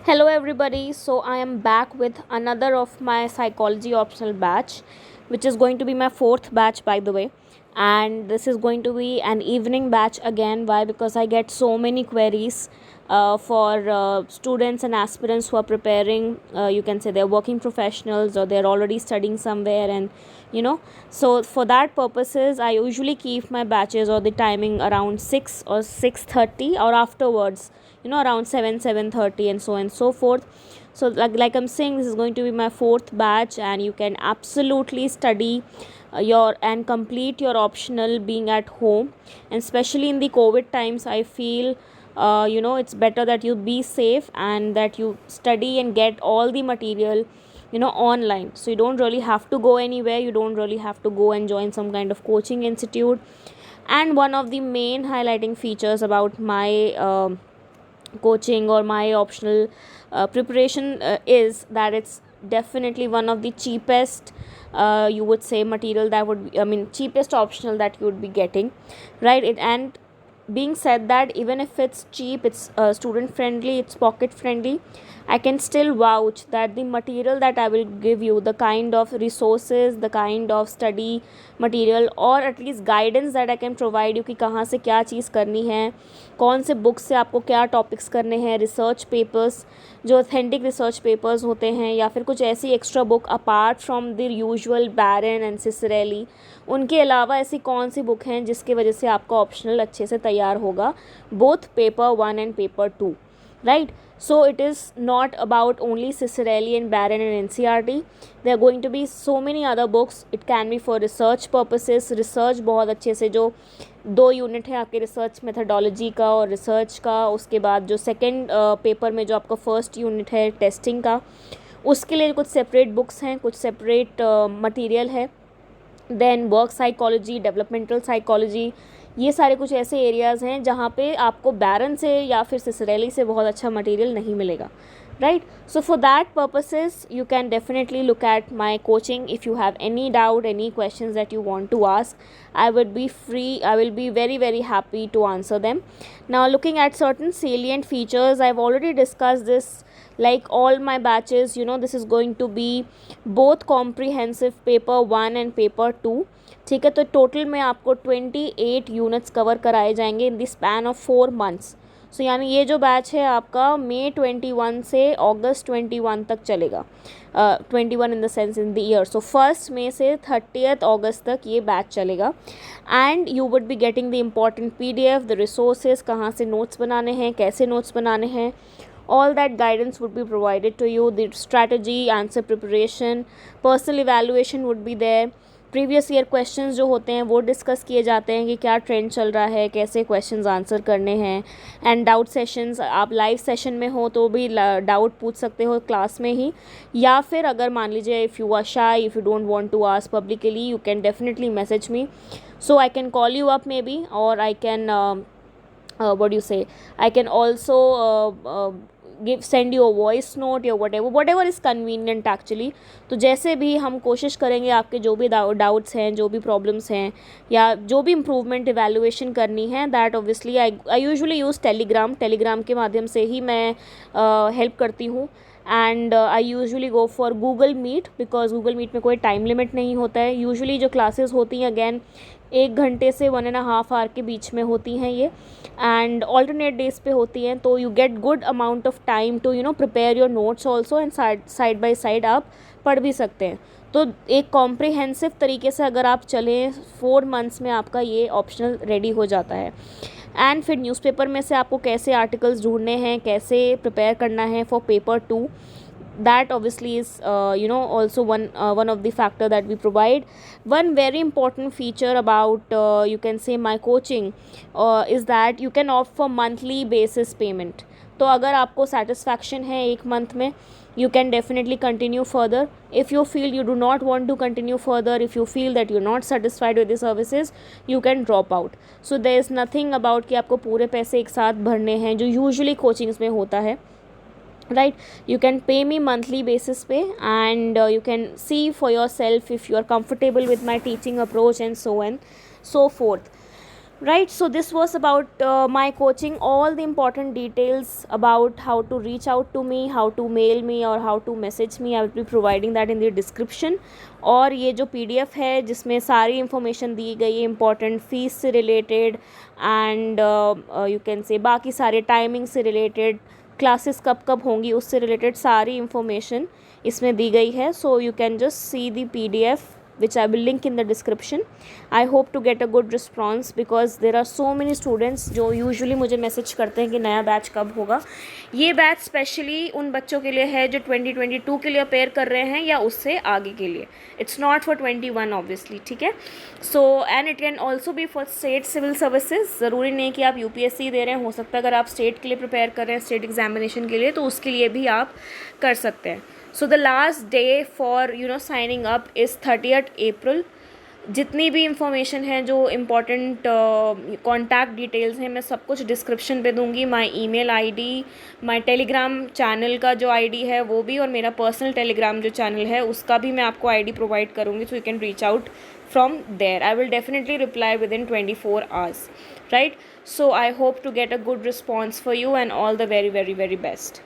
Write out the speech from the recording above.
Hello, everybody. So, I am back with another of my psychology optional batch, which is going to be my fourth batch, by the way. And this is going to be an evening batch again. Why? Because I get so many queries for students and aspirants who are preparing. You can say they're working professionals or they're already studying somewhere, and you know. So, for that purposes, I usually keep my batches or the timing around 6 or 6:30 or afterwards, around 7:30 and so on and so forth. So like I'm saying, this is going to be my fourth batch, and you can absolutely study your and complete your optional being at home. And especially in the COVID times, I feel it's better that you be safe and that you study and get all the material online, so you don't really have to go anywhere, you don't really have to go and join some kind of coaching institute. And one of the main highlighting features about my coaching or my optional preparation is that it's definitely one of the cheapest, you would say, material that would be, I mean, cheapest optional that you would be getting, right? It and being said that, even if it's cheap, it's student friendly, it's pocket friendly, I can still vouch that the material that I will give you, the kind of resources, the kind of study material, or at least guidance that I can provide you कि कहाँ से क्या चीज़ करनी है, कौन से book से आपको क्या टॉपिक्स करने हैं, रिसर्च पेपर्स जो ऑथेंटिक रिसर्च पेपर्स होते हैं, या फिर कुछ ऐसी extra book apart from the usual Barron and सिसरेली, उनके अलावा ऐसी कौन सी बुक हैं जिसकी वजह से आपका ऑप्शनल अच्छे से तैयार होगा, both paper 1 and paper 2, right? So it is not about only Cicerelli and Barron and NCRT. There are going to be so many other books. It can be for research purposes. Research बहुत अच्छे से, जो 2 unit है आपके research methodology का और research का, उसके बाद जो सेकेंड पेपर में जो आपका फर्स्ट यूनिट है टेस्टिंग का, उसके लिए कुछ सेपरेट बुक्स हैं, कुछ सेपरेट मटेरियल है. Then work psychology, developmental psychology, ये सारे कुछ ऐसे एरियाज़ हैं जहाँ पे आपको बैरन से या फिर सिसरेली से बहुत अच्छा मटेरियल नहीं मिलेगा, right? So for that purposes, you can definitely look at my coaching. If you have any doubt, any questions that you want to ask, I will be very very happy to answer them. Now, looking at certain salient features, I've already discussed this. Like all my batches, this is going to be both comprehensive paper 1 and paper 2. ठीक है, तो total में आपको 28 units cover कराए जाएंगे in the span of 4 months. So यानी ये जो बैच है आपका May 21 से August 21 तक चलेगा. 21 in the sense in the year. So 1 May से 30 August तक ये बैच चलेगा. And you would be getting the important PDF, the resources, कहाँ से नोट्स बनाने हैं, कैसे नोट्स बनाने हैं, all that guidance would be provided to you. The strategy, answer preparation, personal evaluation would be there. Previous year questions जो होते हैं वो डिस्कस किए जाते हैं कि क्या ट्रेंड चल रहा है, कैसे क्वेश्चंस आंसर करने हैं. एंड डाउट सेशंस, आप लाइव सेशन में हो तो भी डाउट पूछ सकते हो क्लास में ही, या फिर अगर मान लीजिए if you are shy, if you don't want to ask publicly, you can definitely message me. So I can call you up maybe, और I can what do you say, I can also send you a voice note या whatever is convenient actually. तो जैसे भी हम कोशिश करेंगे आपके जो भी डाउट्स हैं, जो भी प्रॉब्लम्स हैं, या जो भी इम्प्रूवमेंट इवैल्यूएशन करनी है, that obviously I usually use Telegram के माध्यम से ही मैं हेल्प करती हूँ. And I usually go for Google Meet, because Google Meet में कोई टाइम लिमिट नहीं होता है. यूजुअली जो क्लासेस होती हैं, अगेन 1 घंटे से 1.5 आवर के बीच में होती हैं ये, एंड ऑल्टरनेट डेज पे होती हैं. तो you get good amount of time to prepare your notes also, and side by side आप पढ़ भी सकते हैं. तो एक कॉम्प्रिहेंसिव तरीके से अगर आप चलें, 4 मंथ्स में आपका ये ऑप्शनल रेडी हो जाता है. एंड फिर न्यूज़पेपर में से आपको कैसे आर्टिकल्स ढूंढने हैं, कैसे प्रिपेयर करना है for paper 2, that obviously is also one of the factor that we provide. One very important feature about you can say my coaching is that you can opt for monthly basis payment. तो अगर आपको satisfaction है 1 month में, you can definitely continue further. If you feel you do not want to continue further, if you feel that you're not satisfied with the services, you can drop out. So there is nothing about कि आपको पूरे पैसे एक साथ भरने हैं, जो usually coachings में होता है, right? You can pay me monthly basis pay, and you can see for yourself if you are comfortable with my teaching approach and so on, so forth. Right, so this was about my coaching, all the important details about how to reach out to me, how to mail me or how to message me. I will be providing that in the description. और ये जो PDF है जिसमें सारी information दी गई है important fees से related and you can say बाकी सारे timing से related, classes कब कब होंगी उससे related सारी information इसमें दी गई है. So you can just see the PDF which I will link in the description. I hope to get a good response because there are so many students जो usually मुझे मैसेज करते हैं कि नया बैच कब होगा. ये बैच स्पेशली उन बच्चों के लिए है जो 2022 के लिए अपेयर कर रहे हैं या उससे आगे के लिए. इट्स नॉट फॉर 21 ऑब्वियसली, ठीक है. So and it can also be for state civil services. ज़रूरी नहीं कि आप UPSC दे रहे हैं, हो सकता है अगर आप स्टेट के लिए प्रिपेयर कर रहे हैं, स्टेट एग्जामिनेशन के लिए, तो उसके लिए भी आप कर सकते हैं. So the last day for signing up is 30th April. जितनी भी इंफॉर्मेशन है जो इम्पॉर्टेंट कॉन्टैक्ट डिटेल्स हैं मैं सब कुछ डिस्क्रिप्शन पे दूंगी. My email ID, my Telegram channel का जो आईडी है वो भी, और मेरा पर्सनल टेलीग्राम जो चैनल है उसका भी मैं आपको आईडी प्रोवाइड करूँगी. So you can reach out from there. I will definitely reply within 24 hours, right. So I hope to get a good response for you and all the very very very best.